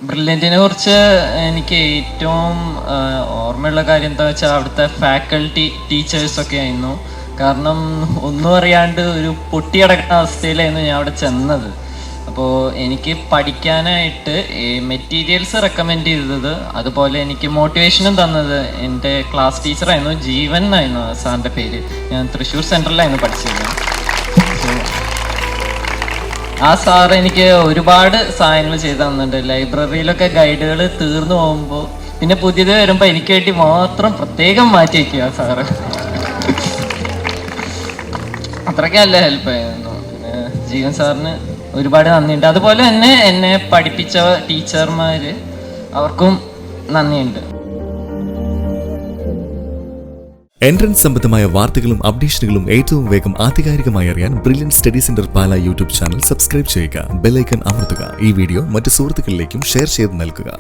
ബ്രില്യൻറ്റിനെ കുറിച്ച് എനിക്ക് ഏറ്റവും ഓർമ്മയുള്ള കാര്യം എന്താ വെച്ചാൽ അവിടുത്തെ ഫാക്കൽറ്റി ടീച്ചേഴ്സൊക്കെ ആയിരുന്നു. കാരണം ഒന്നും അറിയാണ്ട് ഒരു പൊട്ടിയടക്കുന്ന അവസ്ഥയിലായിരുന്നു ഞാൻ അവിടെ ചെന്നത്. അപ്പോൾ എനിക്ക് പഠിക്കാനായിട്ട് മെറ്റീരിയൽസ് റെക്കമെൻഡ് ചെയ്തത്, അതുപോലെ എനിക്ക് മോട്ടിവേഷനും തന്നത് എൻ്റെ ക്ലാസ് ടീച്ചറായിരുന്നു. ജീവൻ എന്നായിരുന്നു സാറിൻ്റെ പേര്. ഞാൻ തൃശ്ശൂർ സെൻട്രലിലായിരുന്നു പഠിച്ചിരുന്നത്. ആ സാർ എനിക്ക് ഒരുപാട് സഹായങ്ങൾ ചെയ്തു തന്നിട്ടുണ്ട്. ലൈബ്രറിയിലൊക്കെ ഗൈഡുകൾ തീർന്നു പോകുമ്പോൾ പിന്നെ പുതിയത് വരുമ്പോൾ എനിക്ക് വേണ്ടി മാത്രം പ്രത്യേകം മാറ്റി വയ്ക്കുക സാറ്. അത്രയ്ക്കല്ല ഹെൽപ്പ് ആയിരുന്നു. പിന്നെ ജീവൻ സാറിന് ഒരുപാട് നന്ദിയുണ്ട്. അതുപോലെ തന്നെ എന്നെ പഠിപ്പിച്ച ടീച്ചർമാർ, അവർക്കും നന്ദിയുണ്ട്. എൻട്രൻസ് സംബന്ധമായ വാർത്തകളും അപ്ഡേഷനുകളും ഏറ്റവും വേഗം ആധികാരികമായി അറിയാൻ ബ്രില്യൻറ്റ് സ്റ്റഡി സെന്റർ പാല യൂട്യൂബ് ചാനൽ സബ്സ്ക്രൈബ് ചെയ്യുക. ബെൽ ഐക്കൺ അമർത്തുക. ഈ വീഡിയോ മറ്റ് സുഹൃത്തുക്കളിലേക്കും ഷെയർ ചെയ്ത് നൽകുക.